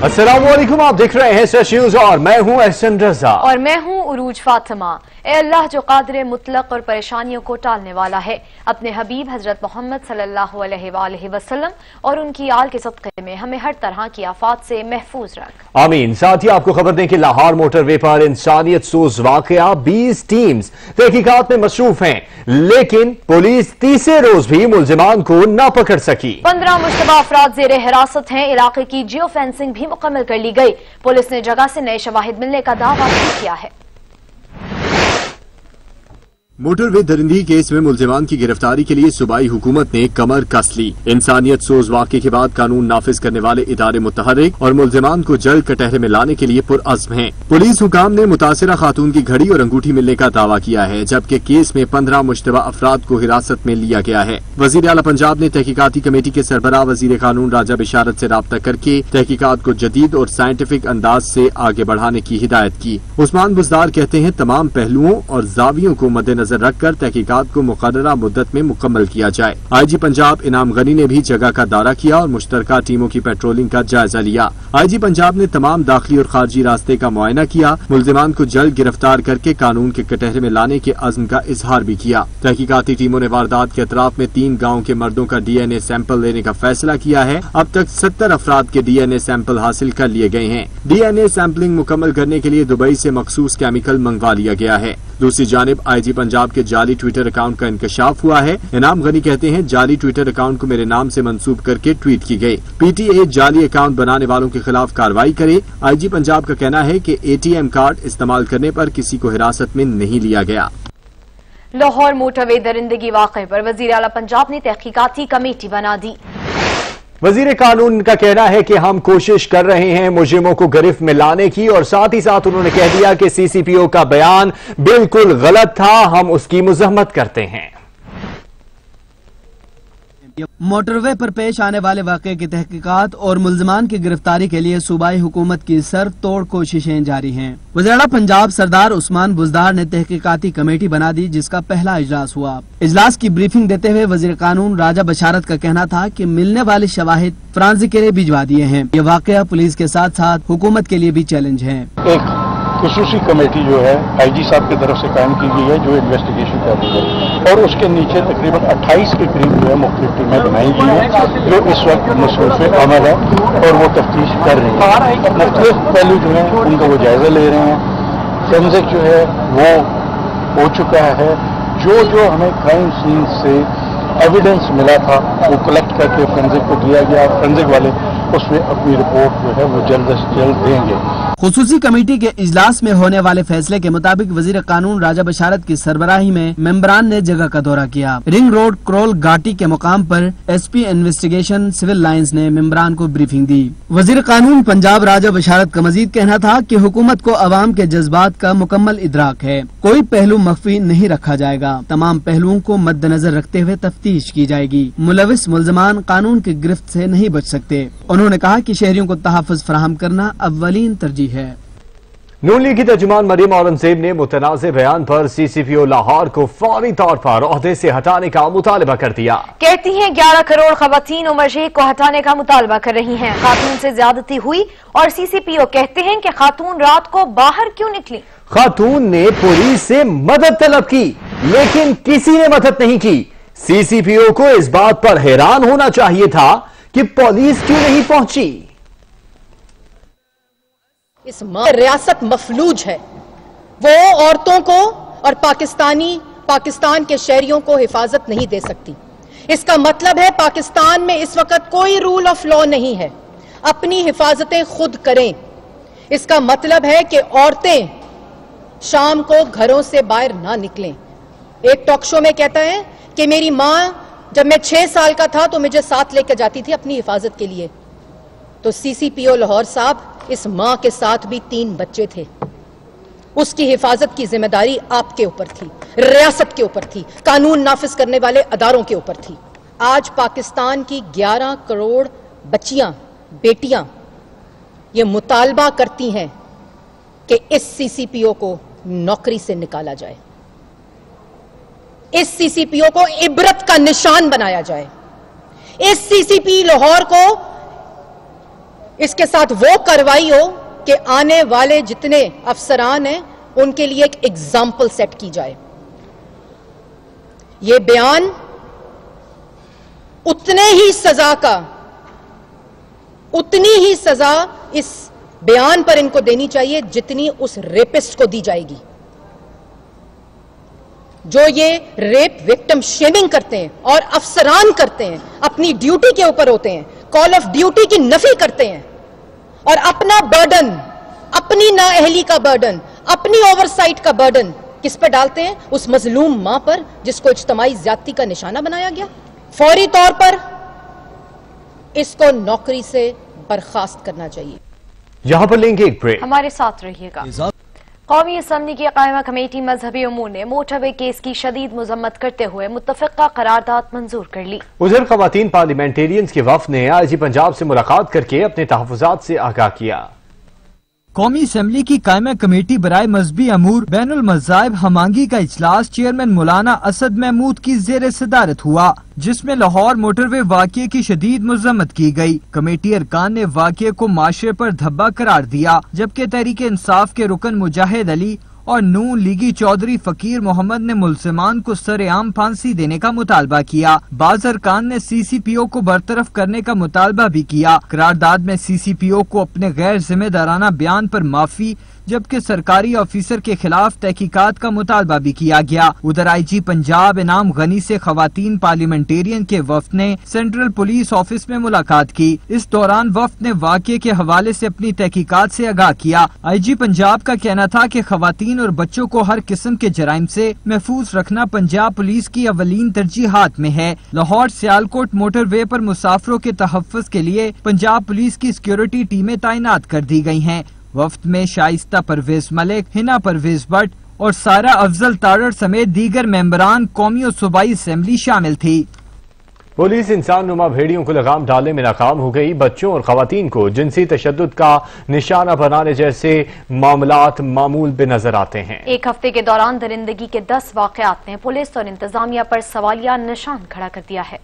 अस्सलामुअलैकुम, आप देख रहे हैं सच न्यूज और मैं हूं एहसन रजा और मैं हूं उरूज फातिमा। ए अल्लाह जो कादिर मुतलक और परेशानियों को टालने वाला है, अपने हबीब हजरत मोहम्मद सल्लल्लाहु अलैहि वसल्लम और उनकी आल के सदक़े में हमें हर तरह की आफात से महफूज रख। आमीन। साथ ही आपको खबर दें कि लाहौर मोटरवे पर इंसानियत सोज वाकया, 20 टीम्स तहकीकात में मसरूफ हैं, लेकिन पुलिस तीसरे रोज भी मुलजिमान को न पकड़ सकी। 15 मुश्तबा अफराद ज़ेरे हिरासत हैं। इलाके की जियो फेंसिंग भी मुकम्मल कर ली गई। पुलिस ने जगह से नए शवाहिद मिलने का दावा भी किया है। मोटरवे दरिंदगी केस में मुलजिमान की गिरफ्तारी के लिए सूबाई हुकूमत ने कमर कस ली। इंसानियत सोज वाक़े के बाद कानून नाफिज करने वाले इदारे मुतहर्रिक और मुलजिमान को जल्द कटहरे में लाने के लिए पुरअज़्म हैं। पुलिस हुकाम ने मुतासिरा खातून की घड़ी और अंगूठी मिलने का दावा किया है, जबकि केस में 15 मुश्तबा अफराद को हिरासत में लिया गया है। वज़ीर आला पंजाब ने तहकीकाती कमेटी के सरबराह वज़ीर कानून राजा बिशारत से राब्ता करके तहकीकात को जदीद और साइंटिफिक अंदाज से आगे बढ़ाने की हिदायत की। उस्मान बुज़दार कहते हैं, तमाम पहलुओं और जावियों को मद्देनजर रखकर तहकीकात को मुकर्ररा मुद्दत में मुकम्मल किया जाए। IG पंजाब इनाम गनी ने भी जगह का दौरा किया और मुश्तरका टीमों की पेट्रोलिंग का जायजा लिया। IG पंजाब ने तमाम दाखिली और खारजी रास्ते का मुआयना किया। मुलजिमान को जल्द गिरफ्तार करके कानून के कटहरे में लाने के अज़्म का इजहार भी किया। तहकीकाती टीमों ने वारदात के अतराफ में 3 गाँव के मर्दों का DNA सैंपल लेने का फैसला किया है। अब तक 70 अफराद के DNA सैंपल हासिल कर लिए गए हैं। DNA सैंपलिंग मुकम्मल करने के लिए दुबई से मखसूस केमिकल मंगवा लिया गया है। दूसरी जानिब IG पंजाब के जाली ट्विटर अकाउंट का इंकशाफ हुआ है। इनाम गनी कहते हैं, जाली ट्विटर अकाउंट को मेरे नाम से मंसूब करके ट्वीट की गई। PTA जाली अकाउंट बनाने वालों के खिलाफ कार्रवाई करे। IG पंजाब का कहना है कि ATM कार्ड इस्तेमाल करने पर किसी को हिरासत में नहीं लिया गया। लाहौर मोटरवे दरिंदगी वाक़े पर वज़ीर आला पंजाब ने तहकीकाती कमेटी बना दी। वजीर कानून का कहना है कि हम कोशिश कर रहे हैं मुजरिमों को गिरफ्त में लाने की, और साथ ही साथ उन्होंने कह दिया कि CCPO का बयान बिल्कुल गलत था, हम उसकी मुज़म्मत करते हैं। मोटरवे पर पेश आने वाले वाक़े की तहकीकात और मुलजमान की गिरफ्तारी के लिए सूबाई हुकूमत की सर तोड़ कोशिशें जारी हैं। वज़ीर पंजाब सरदार उस्मान बुज़दार ने तहकीकाती कमेटी बना दी, जिसका पहला इजलास हुआ। इजलास की ब्रीफिंग देते हुए वज़ीर कानून राजा बिशारत का कहना था कि मिलने वाले शवाहिद फ्रांसी के लिए भिजवा दिए हैं। ये वाक़या पुलिस के साथ साथ हुकूमत के लिए भी चैलेंज है। एक खुसूसी कमेटी जो है IG साहब की तरफ से कायम की गई है, जो इन्वेस्टिगेशन कर रही है, और उसके नीचे तकरीबन 28 के करीब जो है मुख्तलिफ टीमें बनाई गई हैं, जो इस वक्त मसरूफ़ अमल है और वो तफ्तीश कर रही है। मुख्तलिफ पहलू जो है उनका वो जायजा ले रहे हैं। फोरेंसिक जो है वो हो चुका है। जो हमें क्राइम सीन से एविडेंस मिला था वो कलेक्ट करके फोरेंसिक को दिया गया। फोरेंसिक वाले उसमें अपनी रिपोर्ट जो है वो जल्द से जल्द देंगे। खुसूसी कमेटी के इजलास में होने वाले फैसले के मुताबिक वजीर कानून राजा बिशारत की सरबराही में मेंबरान ने जगह का दौरा किया। रिंग रोड क्रोल घाटी के मुकाम पर SP इन्वेस्टिगेशन सिविल लाइंस ने मेंबरान को ब्रीफिंग दी। वजीर कानून पंजाब राजा बिशारत का मजीद कहना था कि हुकूमत को अवाम के जज्बात का मुकम्मल इदराक है, कोई पहलू मख्फी नहीं रखा जाएगा, तमाम पहलुओं को मद्देनजर रखते हुए तफ्तीश की जाएगी। मुलविस मुलजमान कानून की गिरफ्त से नहीं बच सकते। उन्होंने कहा कि शहरियों को तहफ़्फ़ुज़ फराहम करना अव्वलीन तरजीह है। नून लीग की तर्जुमान मरियम औरंगजेब ने मुतनाज़े बयान पर CCPO लाहौर को फौरी तौर पर ओहदे से हटाने का मुतालबा कर दिया। कहती हैं 11 करोड़ खवातीन उमर शेख को हटाने का मुतालबा कर रही हैं। खातून से ज्यादती हुई और CCPO कहते हैं कि खातून रात को बाहर क्यों निकली। खातून ने पुलिस से मदद तलब की, लेकिन किसी ने मदद नहीं की। CCPO को इस बात पर हैरान होना चाहिए था कि पुलिस क्यों नहीं पहुंची। इस रियासत मफलूज है, वो औरतों को और पाकिस्तान के शहरियों को हिफाजत नहीं दे सकती। इसका मतलब है पाकिस्तान में इस वक्त कोई रूल ऑफ लॉ नहीं है, अपनी हिफाजतें खुद करें। इसका मतलब है कि औरतें शाम को घरों से बाहर ना निकलें। एक टॉक शो में कहता है कि मेरी मां जब मैं 6 साल का था तो मुझे साथ लेकर जाती थी अपनी हिफाजत के लिए। तो CCPO लाहौर साहब, इस मां के साथ भी 3 बच्चे थे, उसकी हिफाजत की जिम्मेदारी आपके ऊपर थी, रियासत के ऊपर थी, कानून नाफिज करने वाले अदारों के ऊपर थी। आज पाकिस्तान की 11 करोड़ बच्चियां, बेटियां ये मुतालबा करती हैं कि इस CCPO को नौकरी से निकाला जाए, इस CCPO को इबरत का निशान बनाया जाए, इस CCP लाहौर को इसके साथ वो कार्रवाई हो कि आने वाले जितने अफसरान हैं उनके लिए एक एग्जाम्पल सेट की जाए। ये बयान उतनी ही सजा इस बयान पर इनको देनी चाहिए जितनी उस रेपिस्ट को दी जाएगी। जो ये रेप विक्टिम शेमिंग करते हैं और अफसरान करते हैं, अपनी ड्यूटी के ऊपर होते हैं, कॉल ऑफ ड्यूटी की नफी करते हैं और अपना बर्डन, अपनी नाअहली का बर्डन, अपनी ओवरसाइट का बर्डन किस पे डालते हैं? उस मजलूम मां पर जिसको इज्तमाई ज्यादती का निशाना बनाया गया। फौरी तौर पर इसको नौकरी से बर्खास्त करना चाहिए। यहां पर लेंगे एक ब्रेक, हमारे साथ रहिएगा। कौमी असम्बली की कायमा कमेटी मजहबी उमूर ने मोटरवे केस की शदीद मजम्मत करते हुए मुत्तफिका करारदाद मंजूर कर ली। उधर खवातीन पार्लियामेंटेरियंस के वफ्द ने आईजी पंजाब से मुलाकात करके अपने तहफ़्फ़ुज़ात से आगाह किया। कौमी असम्बली की कायमा कमेटी बराए मजहबी अमूर बैनुल मज़ाहिब हमांगी का इजलास चेयरमैन मौलाना असद महमूद की ज़ेर सदारत हुआ, जिसमें लाहौर मोटरवे वाक़ये की शदीद मजम्मत की गई। कमेटी अरकान ने वाक़ये को माशरे पर धब्बा करार दिया, जबकि तहरीक इंसाफ के रुकन मुजाहिद अली और नून लीगी चौधरी फकीर मोहम्मद ने मुल्ज़िमान को सरेआम फांसी देने का मुतालबा किया। बाज़ अरकान ने CCPO को बरतरफ करने का मुतालबा भी किया। करारदाद में CCPO को अपने गैर जिम्मेदाराना बयान पर माफी, जबकि सरकारी ऑफिसर के खिलाफ तहकीकात का मुतालबा भी किया गया। उधर IG पंजाब इनाम गनी से खवातीन पार्लियामेंटेरियन के वफ्द ने सेंट्रल पुलिस ऑफिस में मुलाकात की। इस दौरान वफ्द ने वाक़ये के हवाले से अपनी तहकीकात से आगाह किया। IG पंजाब का कहना था कि खवातीन और बच्चों को हर किस्म के जराइम से महफूज रखना पंजाब पुलिस की अवलीन तरजीहात में है। लाहौर सियालकोट मोटरवे पर मुसाफिरों के तहफ़्फ़ुज़ के लिए पंजाब पुलिस की सिक्योरिटी टीमें तैनात कर दी गई हैं। वफ्द में शाइस्ता परवेज मलिक, हिना परवेज भट्ट और सारा अफजल तारड़ समेत दीगर मेंबरान कौमी और सूबाई असेंबली शामिल थी। पुलिस इंसान नुमा भेड़ियों को लगाम डालने में नाकाम हो गई। बच्चों और खवातीन को जिनसी तशद्दुद का निशाना बनाने जैसे मामलात मामूल पे नजर आते हैं। एक हफ्ते के दौरान दरिंदगी के 10 वाकयात ने पुलिस और इंतजामिया पर सवालिया निशान खड़ा कर दिया है।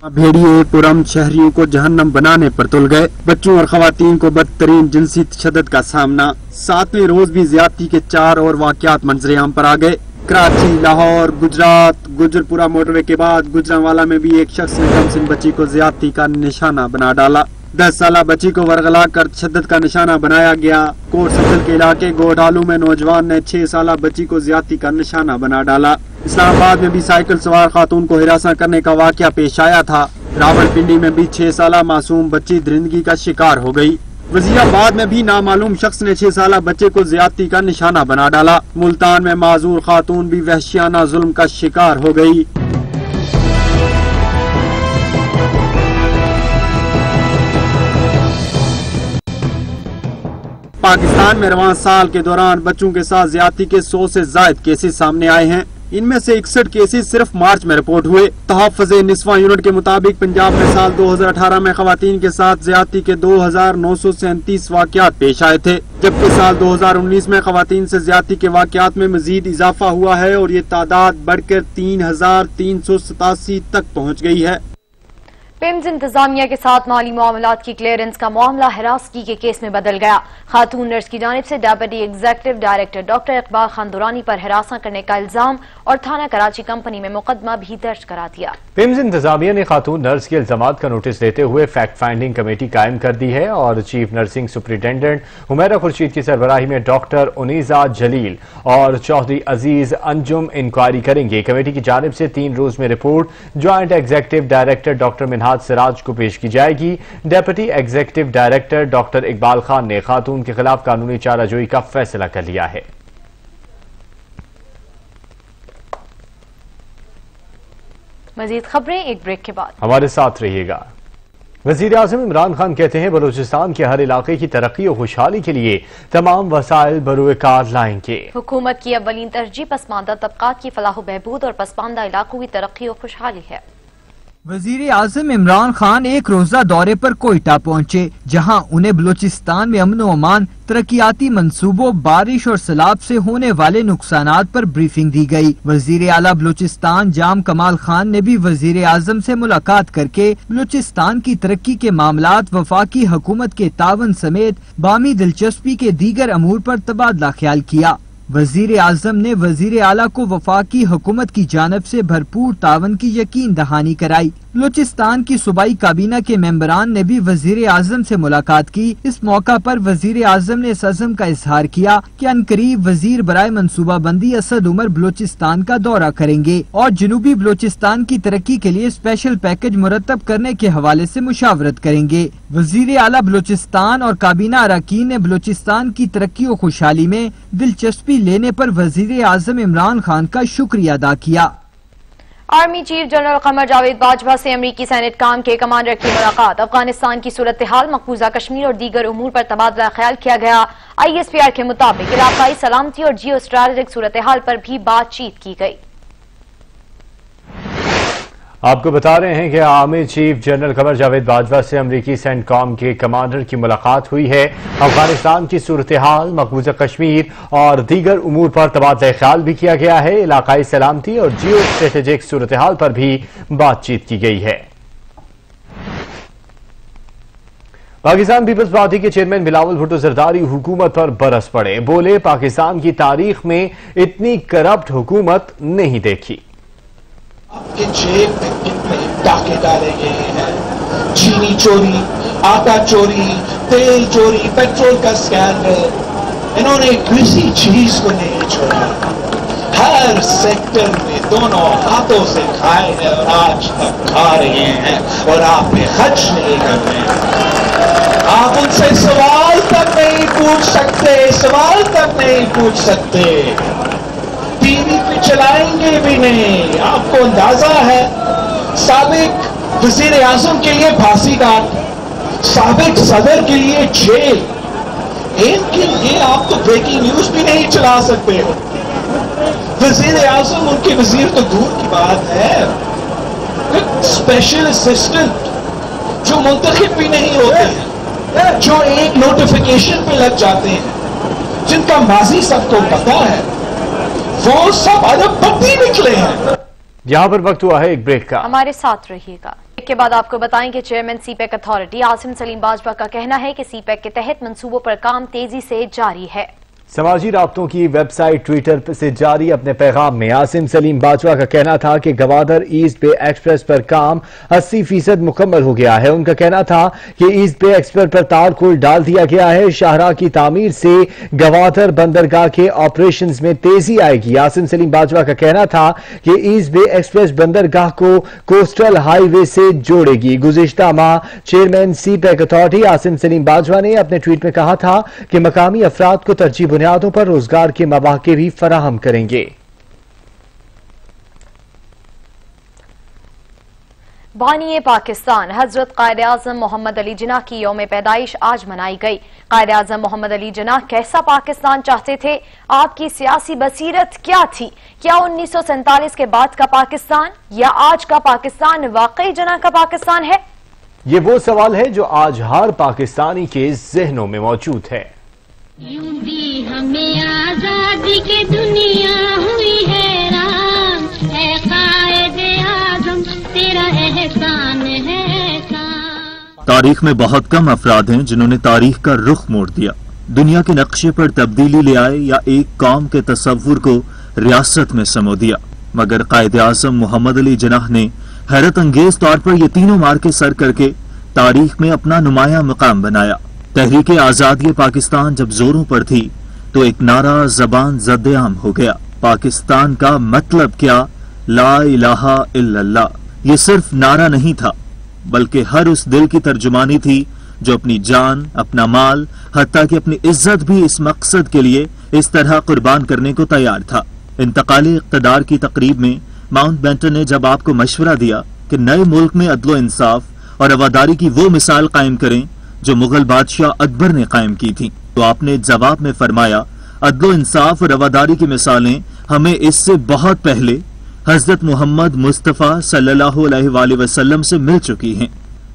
भेड़िए पुरम शहरियों को जहन्नम बनाने पर तुल गए। बच्चों और खवातीन को बदतरीन जिनसी तशद्दुद का सामना। 7वें रोज भी ज्यादती के 4 और वाकयात मंजरे आम पर आ गए। कराची, लाहौर, गुजरात, गुजरपुरा मोटरवे के बाद गुजरांवाला में भी एक शख्स ने कमसिन बच्ची को ज्यादती का निशाना बना डाला। 10 साला बच्ची को वरगला कर तशद्दुद का निशाना बनाया गया। कोट सफल के इलाके गोडालू में नौजवान ने 6 साला बच्ची को ज्यादती का निशाना बना डाला। इस्लामाबाद में भी साइकिल सवार खातून को हिरासत करने का वाकया पेश आया था। रावलपिंडी में भी 6 साला मासूम बच्ची दरिंदगी का शिकार हो गई। वजीराबाद में भी नामालूम शख्स ने 6 साला बच्चे को ज्यादती का निशाना बना डाला। मुल्तान में माजूर खातून भी वहशियाना जुल्म का शिकार हो गई। पाकिस्तान में रवां साल के दौरान बच्चों के साथ ज्यादती के 100 से ज्यादा केसेस सामने आए हैं। इनमें से 61 केसेस सिर्फ मार्च में रिपोर्ट हुए। तहफ़्फ़ुज़े निस्वा यूनिट के मुताबिक पंजाब में साल 2018 में खवातीन के साथ ज्यादती के 2937 वाकयात पेश आए थे, जबकि साल 2019 में खवातीन से ज्यादती के वाकयात में मजीद इजाफा हुआ है और ये तादाद बढ़कर 3387 तक पहुँच गई है। पिम्स इंतजामिया के साथ माली मामलात की क्लियरेंस का मामला हिरासती के केस में बदल गया। खातून नर्स की जानिब से deputy executive director doctor Iqbal Khan Durrani पर हिरासत करने का इल्जाम और थाना कराची कंपनी में मुकदमा भी दर्ज करा दिया। पिम्स इंतजामिया ने खातून नर्स के इल्जामात का नोटिस लेते हुए फैक्ट फाइंडिंग कमेटी कायम कर दी है और chief nursing superintendent Humaira Khurshid की सरबराही में डॉक्टर उनीजा जलील और चौधरी अजीज अंजुम इंक्वायरी करेंगे। कमेटी की जानिब से 3 रोज में report joint executive director doctor Minhaj Siraj को पेश की जाएगी। Deputy executive director doctor Iqbal Khan ने खातून के खिलाफ कानूनी चाराजोई का फैसला कर लिया है। मजीद खबरें एक ब्रेक के बाद, हमारे साथ रहिएगा। वजीर आज़म इमरान खान कहते हैं बलूचिस्तान के हर इलाके की तरक्की और खुशहाली के लिए तमाम वसाइल बरूएकार लाएंगे। हुकूमत की अव्वलीन तरजीह पसमानदा तबकात की फलाह बहबूद और पसमानदा इलाकों की तरक्की और खुशहाली है। वजीर आजम इमरान खान एक रोजा दौरे पर कोयटा पहुँचे, जहाँ उन्हें बलूचिस्तान में अमन व अमान, तरक्याती मंसूबों, बारिश और सैलाब से होने वाले नुकसानात पर ब्रीफिंग दी गई। वजीर आला बलूचिस्तान जाम कमाल खान ने भी वजीर आजम से मुलाकात करके बलूचिस्तान की तरक्की के मामलात, वफाकी हुकूमत के तावन समेत बामी दिलचस्पी के दीगर अमूर पर तबादला ख्याल किया। वजीर आजम ने वजीर आला को वफाकी हुकूमत की जानब से भरपूर तावन की यकीन दहानी कराई। बलूचिस्तान की सूबाई काबीना के मेंबरान ने भी वजीर आजम से मुलाकात की। इस मौका पर वजीर आजम ने इस अज़्म का इजहार किया कि अनकरीब वजीर बराए मनसूबा बंदी असद उमर बलूचिस्तान का दौरा करेंगे और जनूबी बलूचिस्तान की तरक्की के लिए स्पेशल पैकेज मुरतब करने के हवाले से मुशावरत करेंगे। वजीर आला बलूचिस्तान और काबीना अरकान ने बलूचिस्तान की तरक्की और खुशहाली में दिलचस्पी लेने पर वजीर आजम इमरान खान का शुक्रिया अदा किया। Army chief general Qamar Javed Bajwa से अमरीकी सैनिक काम के कमांडर की मुलाकात, अफगानिस्तान की सूरत हाल, मकबूजा कश्मीर और दीगर उमूर पर तबादला ख्याल किया गया। ISPR के मुताबिक इलाकाई सलामती और जियो स्ट्रेटेजिक सूरत हाल पर भी बातचीत की गई। आपको बता रहे हैं कि army chief general Qamar Javed Bajwa से अमरीकी सेंटकॉम के कमांडर की मुलाकात हुई है। अफगानिस्तान की सूरत हाल, मकबूजा कश्मीर और दीगर उमूर पर तबादला ख्याल भी किया गया है। इलाकाई सलामती और जियो स्ट्रेटेजिक सूरत हाल पर भी बातचीत की गई है। पाकिस्तान पीपल्स पार्टी के चेयरमैन बिलावल भुट्टो जरदारी हुकूमत पर बरस पड़े, बोले पाकिस्तान की तारीख में इतनी करप्ट हुकूमत नहीं देखी। आपके जेब में कितने डाके डाले गए हैं, चीनी चोरी, आटा चोरी, तेल चोरी, पेट्रोल का स्कैंडल, इन्होंने किसी चीज को नहीं छोड़ा। हर सेक्टर में दोनों हाथों से खाए हैं और आज तक खा रहे हैं और आप पे खर्च नहीं कर रहे हैं। आप उनसे सवाल तक नहीं पूछ सकते, सवाल तक नहीं पूछ सकते, टीवी पे चलाएंगे भी नहीं। आपको अंदाजा है, साबिक वजीर आजम के लिए फांसी काट, साबिक सदर के लिए जेल, इनके लिए आप तो ब्रेकिंग न्यूज भी नहीं चला सकते हो। वजीर आजम, उनके वजीर तो दूर की बात है, स्पेशल असिस्टेंट जो मुंतखब भी नहीं होते हैं, जो एक नोटिफिकेशन पे लग जाते हैं, जिनका माजी सबको पता है, वो सब अरबपति निकले हैं। यहाँ पर वक्त हुआ है एक ब्रेक का, हमारे साथ रहिएगा। ब्रेक के बाद आपको बताएंगे chairman CPEC authority Asim Salim Bajwa का कहना है कि सीपैक के तहत मंसूबों पर काम तेजी से जारी है। समाजी राब्तों की वेबसाइट ट्विटर से जारी अपने पैगाम में आसिम सलीम बाजवा का कहना था कि गवादर ईस्ट बे एक्सप्रेस पर काम 80% मुकम्मल हो गया है। उनका कहना था कि ईस्ट बे एक्सप्रेस पर तारकोल डाल दिया गया है। शाहराह की तामीर से गवादर बंदरगाह के ऑपरेशंस में तेजी आएगी। आसिम सलीम बाजवा का कहना था कि ईस्ट बे एक्सप्रेस बंदरगाह को कोस्टल हाईवे से जोड़ेगी। गुज़िश्ता माह chairman CPEC authority Asim Salim Bajwa ने अपने ट्वीट में कहा था कि मकामी अफराद को तरजीह बुनियादों पर रोजगार के मौके भी फराहम करेंगे। बानी पाकिस्तान हजरत कायद-ए-आज़म मोहम्मद अली जिन्ना की यौम पैदाइश आज मनाई गई। कायद-ए-आज़म मोहम्मद अली जिन्ना कैसा पाकिस्तान चाहते थे? आपकी सियासी बसीरत क्या थी? क्या 1947 के बाद का पाकिस्तान या आज का पाकिस्तान वाकई जिन्ना का पाकिस्तान है? ये वो सवाल है जो आज हर पाकिस्तानी के जहनों में मौजूद है। यूं भी हमें आजादी की दुनिया हुई हैरान, है कायद-ए-आज़म तेरा एहसान है। तारीख में बहुत कम अफराद हैं जिन्होंने तारीख का रुख मोड़ दिया, दुनिया के नक्शे पर तब्दीली ले आए या एक कौम के तस्वुर को रियासत में समो दिया। मगर कायद-ए-आज़म मोहम्मद अली जिन्ना ने हैरत अंगेज तौर पर ये तीनों मार्के सर करके तारीख में अपना नुमाया मकाम बनाया। तहरीके आजादी पाकिस्तान जब जोरों पर थी तो एक नारा जबान ज़द-ए-आम हो गया। पाकिस्तान का मतलब क्या? ला इलाहा इल्लल्लाह। ये सिर्फ नारा नहीं था बल्कि हर उस दिल की तर्जुमानी थी जो अपनी जान, अपना माल, हत्ता कि अपनी इज्जत भी इस मकसद के लिए इस तरह कुर्बान करने को तैयार था। इंतकाली इक़्तिदार की तकरीब में माउंटबेटन ने जब आपको मशवरा दिया कि नए मुल्क में अदलो इंसाफ और रवादारी की वो मिसाल कायम करें जो मुगल बादशाह अकबर ने कायम की थी, तो आपने जवाब में फरमाया, अदलो इंसाफ और रवादारी की मिसालें हमें इससे बहुत पहले हजरत मोहम्मद मुस्तफ़ा सल्लल्लाहु अलैहि वसल्लम से मिल चुकी हैं।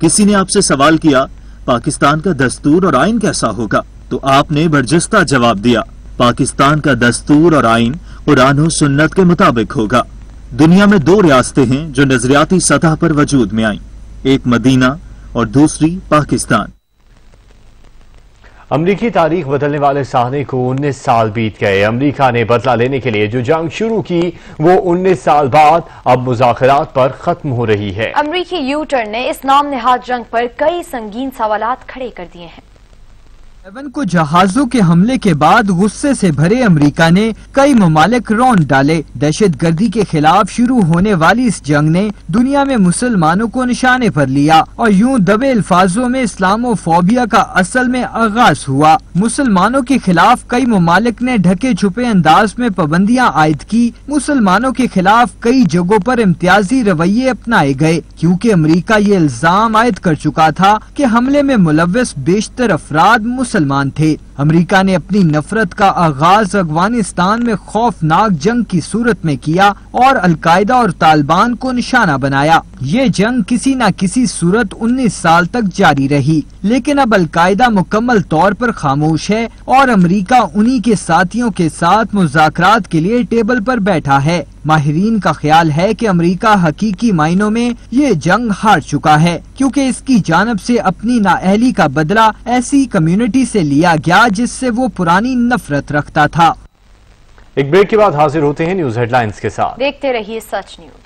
किसी ने आपसे सवाल किया पाकिस्तान का दस्तूर और आइन कैसा होगा, तो आपने बर्जस्ता जवाब दिया पाकिस्तान का दस्तूर और आइन कुरान और सुन्नत के मुताबिक होगा। दुनिया में 2 रियासतें हैं जो नजरियाती सतह पर वजूद में आई, एक मदीना और दूसरी पाकिस्तान। अमरीकी तारीख बदलने वाले साहने को 19 साल बीत गए। अमरीका ने बदला लेने के लिए जो जंग शुरू की वो 19 साल बाद अब मुज़ाकरात पर खत्म हो रही है। अमरीकी यू टर्न ने इस नाम नेहाद जंग पर कई संगीन सवालात खड़े कर दिए हैं। एवन को जहाजों के हमले के बाद गुस्से से भरे अमेरिका ने कई ममालिक रौंद डाले। दहशत गर्दी के खिलाफ शुरू होने वाली इस जंग ने दुनिया में मुसलमानों को निशाने पर लिया और यूं दबे अल्फाजों में इस्लामोफोबिया का असल में आगाज हुआ। मुसलमानों के खिलाफ कई ममालिक ने ढके छुपे अंदाज में पाबंदियां आयद की। मुसलमानों के खिलाफ कई जगहों पर इम्तियाजी रवैये अपनाए गए, क्योंकि अमेरिका ये इल्जाम आयद कर चुका था कि हमले में मुलव्वस बेशतर अफराद मुसलमान थे। अमेरिका ने अपनी नफरत का आगाज अफगानिस्तान में खौफनाक जंग की सूरत में किया और अलकायदा और तालिबान को निशाना बनाया। ये जंग किसी न किसी सूरत 19 साल तक जारी रही, लेकिन अब अलकायदा मुकम्मल तौर पर खामोश है और अमेरिका उन्हीं के साथियों के साथ मुज़ाकरात के लिए टेबल पर बैठा है। माहिरीन का ख्याल है कि अमेरिका हकीकी मायनों में ये जंग हार चुका है, क्योंकि इसकी जानब से अपनी नाअहली का बदला ऐसी कम्युनिटी से लिया गया जिससे वो पुरानी नफरत रखता था। एक ब्रेक के बाद हाजिर होते हैं न्यूज हेडलाइंस के साथ। देखते रहिए सच न्यूज।